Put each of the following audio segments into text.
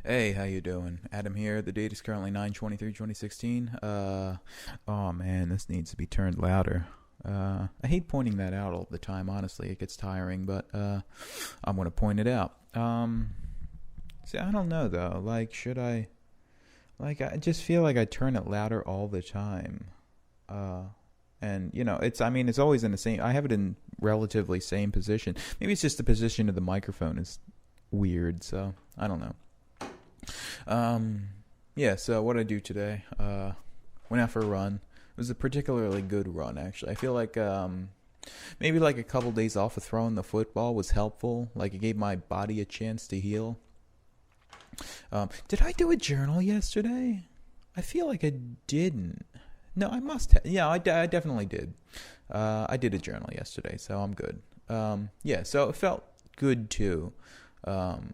Hey, how you doing? Adam here. The date is currently 9/23/2016. Oh man, this needs to be turned louder. I hate pointing that out all the time, honestly. It gets tiring, but I'm gonna point it out. See, I don't know though. Like, should I? Like, I just feel like I turn it louder all the time. Uh, and it's always in the same. I have it in relatively same position. Maybe it's just the position of the microphone is weird, so I don't know. Um, yeah, so what I do today, went out for a run. It was a particularly good run, actually. I feel like maybe like a couple days off of throwing the football was helpful. Like it gave my body a chance to heal. Did I do a journal yesterday? I feel like I didn't. No, I must have. Yeah, I definitely did. I did a journal yesterday, so I'm good. Yeah, so it felt good too. Um,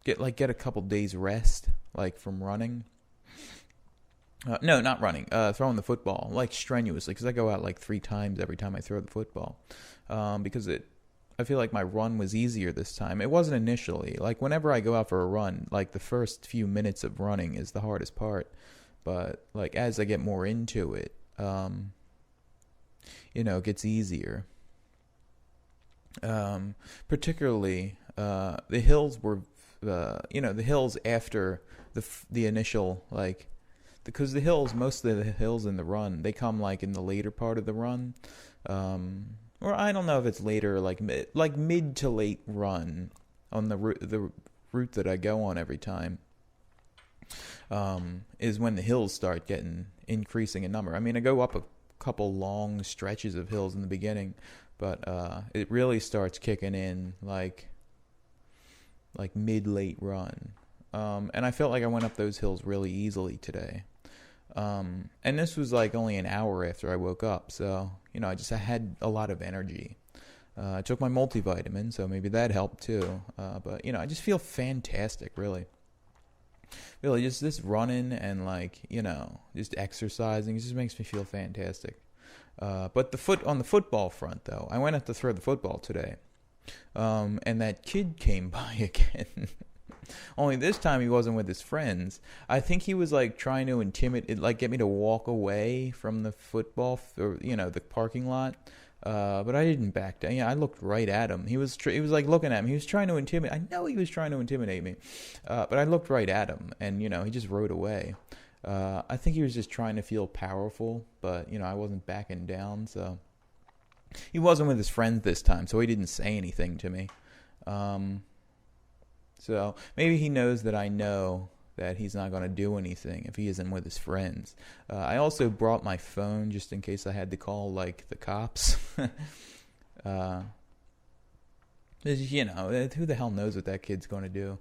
get a couple days rest, like from running. No, not running. Throwing the football like strenuously because I go out like 3 times every time I throw the football. Because I feel like my run was easier this time. It wasn't initially. Like whenever I go out for a run, like the first few minutes of running is the hardest part. But like as I get more into it, it gets easier. Particularly, the hills were the hills after the initial like because most of the hills in the run they come like in the later part of the run, or I don't know if it's later like mid to late run on the route that I go on every time, is when the hills start getting increasing in number. I mean, I go up a couple long stretches of hills in the beginning, but it really starts kicking in like mid-late run. And I felt like I went up those hills really easily today. And this was like only an hour after I woke up, so I had a lot of energy. I took my multivitamin, so maybe that helped too. But I just feel fantastic, really. Really, just this running and just exercising, it just makes me feel fantastic. But on the football front, though, I went out to throw the football today. And that kid came by again. Only this time he wasn't with his friends. I think he was like trying to intimidate, like get me to walk away from the football or the parking lot. But I didn't back down. Yeah, I looked right at him. He was like looking at me. He was trying to intimidate. I know he was trying to intimidate me. But I looked right at him, and he just rode away. I think he was just trying to feel powerful, but I wasn't backing down, so. He wasn't with his friends this time, so he didn't say anything to me. So maybe he knows that I know that he's not going to do anything if he isn't with his friends. I also brought my phone just in case I had to call, like, the cops. Who the hell knows what that kid's going to do?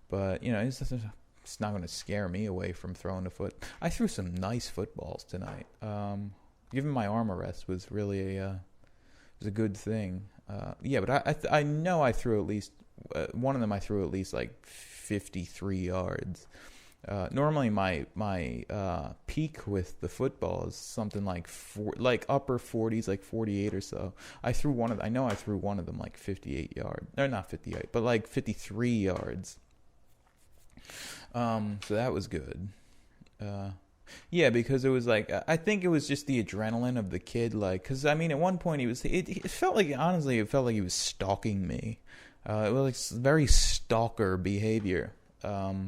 But, it's not going to scare me away from throwing a foot. I threw some nice footballs tonight. Giving my arm a rest was really a good thing. Yeah, but I know I threw at least one of them. I threw at least like 53 yards. Normally my peak with the football is something like upper 40s, like 48 or so. I threw one of them. I know I threw one of them like 58 yards. No, not 58, but like 53 yards. So that was good. Yeah, because it was like, I think it was just the adrenaline of the kid, like, because I mean, at one point it felt like, honestly, it felt like he was stalking me. It was like very stalker behavior. Yeah,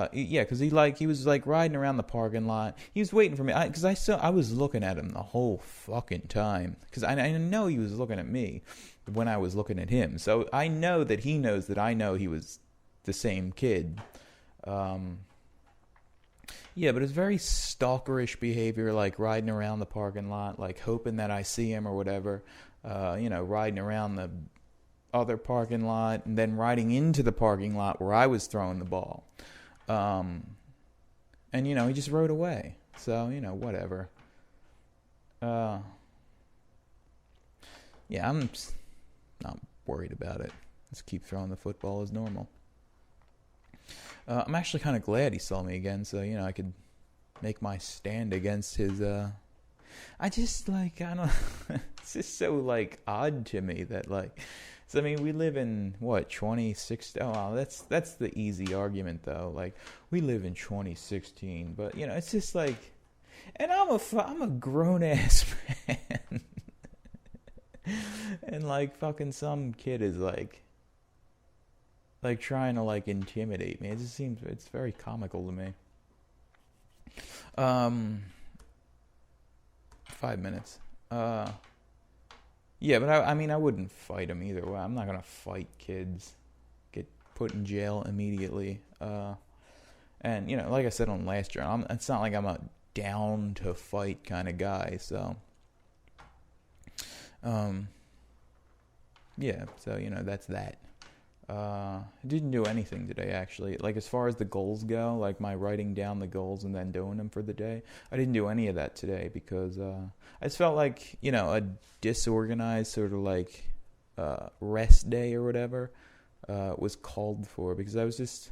because he was like riding around the parking lot. He was waiting for me, because I was looking at him the whole fucking time, because I know he was looking at me when I was looking at him. So I know that he knows that I know he was the same kid. Yeah, but it's very stalkerish behavior, like riding around the parking lot, like hoping that I see him or whatever. Riding around the other parking lot and then riding into the parking lot where I was throwing the ball. And he just rode away. So, whatever. Yeah, I'm not worried about it. Just keep throwing the football as normal. I'm actually kind of glad he saw me again, so I could make my stand against his. I just I don't. It's just so odd to me that So I mean, we live in what 2016? Oh, wow, that's the easy argument though. Like we live in 2016, but it's just like, and I'm a grown ass man, and like fucking some kid is like trying to like intimidate me. It just seems it's very comical to me. Um, 5 minutes. Yeah, but I mean, I wouldn't fight them either way. I'm not gonna fight kids, get put in jail immediately. And like I said on last year, it's not like I'm a down to fight kind of guy. So, yeah. So that's that. I didn't do anything today actually. Like as far as the goals go, like my writing down the goals and then doing them for the day, I didn't do any of that today because I just felt like a disorganized sort of like rest day or whatever was called for because I was just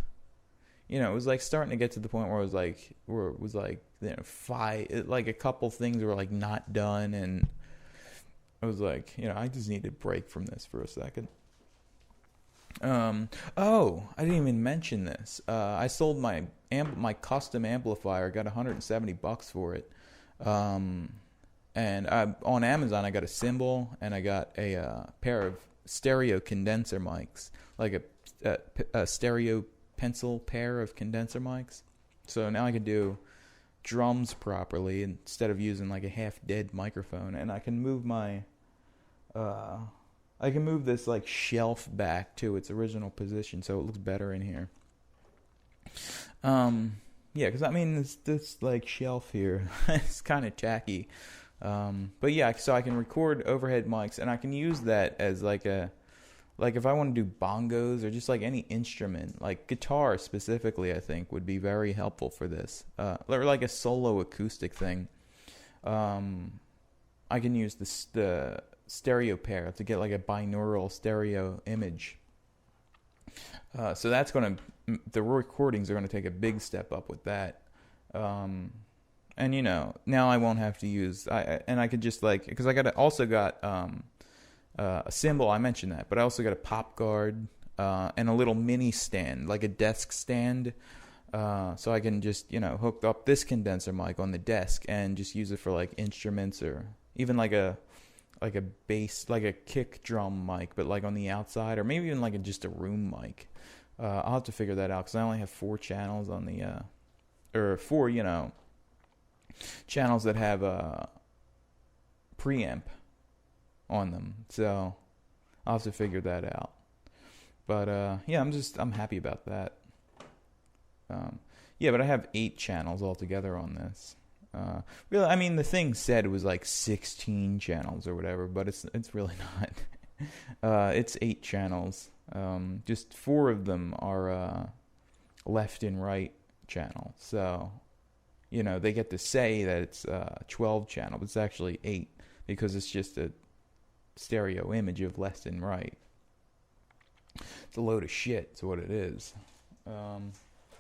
it was like starting to get to the point where it was like like a couple things were like not done, and I was like I just need a break from this for a second. Oh, I didn't even mention this. I sold my custom amplifier. Got $170 for it. And on Amazon, I got a cymbal and I got a pair of stereo condenser mics, like a stereo pencil pair of condenser mics. So now I can do drums properly instead of using like a half-dead microphone, and I can move this like shelf back to its original position so it looks better in here. Yeah, because I mean this like shelf here it's kind of tacky. But yeah, so I can record overhead mics and I can use that as like if I want to do bongos or just like any instrument, like guitar specifically, I think would be very helpful for this. Or like a solo acoustic thing. I can use the stereo pair to get like a binaural stereo image. So that's the recordings are going to take a big step up with that. And now I won't have to use, I could just like, because I also got a cymbal, I mentioned that, but I also got a pop guard, and a little mini stand, like a desk stand. So I can just, hook up this condenser mic on the desk and just use it for like instruments or even like a bass, like a kick drum mic, but like on the outside, or maybe even like just a room mic. I'll have to figure that out because I only have 4 channels on the, or 4, channels that have a preamp on them. So I'll have to figure that out. But yeah, I'm happy about that. Yeah, but I have 8 channels altogether on this. Really, I mean, the thing said it was like 16 channels or whatever, but it's really not. It's 8 channels. Just 4 of them are left and right channel. So, they get to say that it's 12 channel, but it's actually 8 because it's just a stereo image of left and right. It's a load of shit. It's what it is.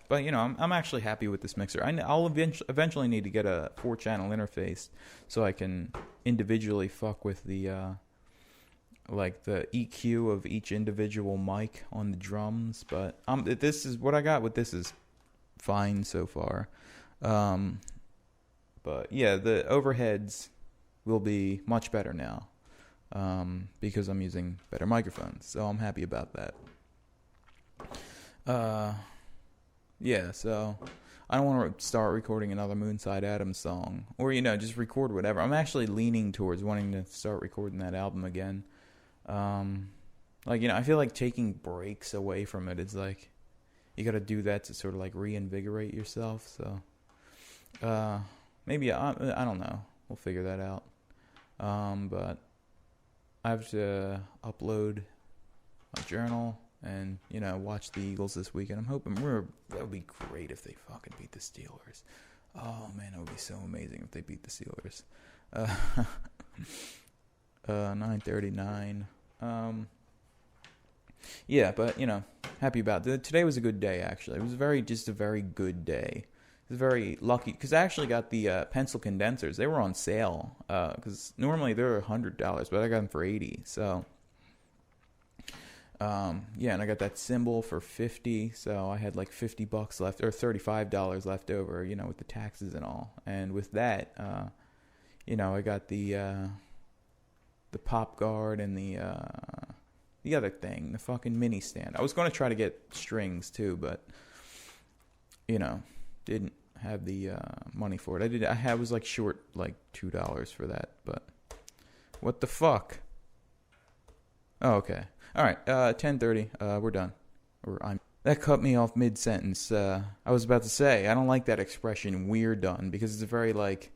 But I'm actually happy with this mixer. I'll eventually need to get a 4-channel interface so I can individually fuck with the like the EQ of each individual mic on the drums. But this is what I got with this is fine so far. But yeah, the overheads will be much better now because I'm using better microphones. So I'm happy about that. Yeah, so I don't want to start recording another Moonside Adams song. Or, just record whatever. I'm actually leaning towards wanting to start recording that album again. I feel like taking breaks away from it is like, you got to do that to sort of like reinvigorate yourself. So, maybe, I don't know. We'll figure that out. But I have to upload a journal and, watch the Eagles this weekend. I'm hoping that would be great if they fucking beat the Steelers. Oh, man, it would be so amazing if they beat the Steelers. 9:39. Yeah, but, happy about it. Today was a good day, actually. It was just a very good day. It was very lucky, because I actually got the pencil condensers. They were on sale, because normally they're $100, but I got them for $80, so Yeah, and I got that symbol for 50, so I had like $50 left, or $35 left over, with the taxes and all. And with that, I got the pop guard and the other thing, the fucking mini stand. I was going to try to get strings too, but didn't have the money for it. I was like short like $2 for that, but what the fuck? Oh, okay. All right, 10:30. We're done. That cut me off mid-sentence. I was about to say, I don't like that expression, we're done, because it's a very, like,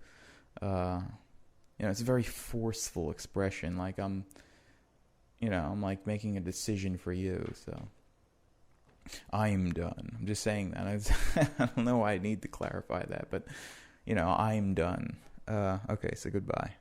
it's a very forceful expression. Like, I'm like making a decision for you, so. I'm done. I'm just saying that. I don't know why I need to clarify that, but, I'm done. Okay, so goodbye.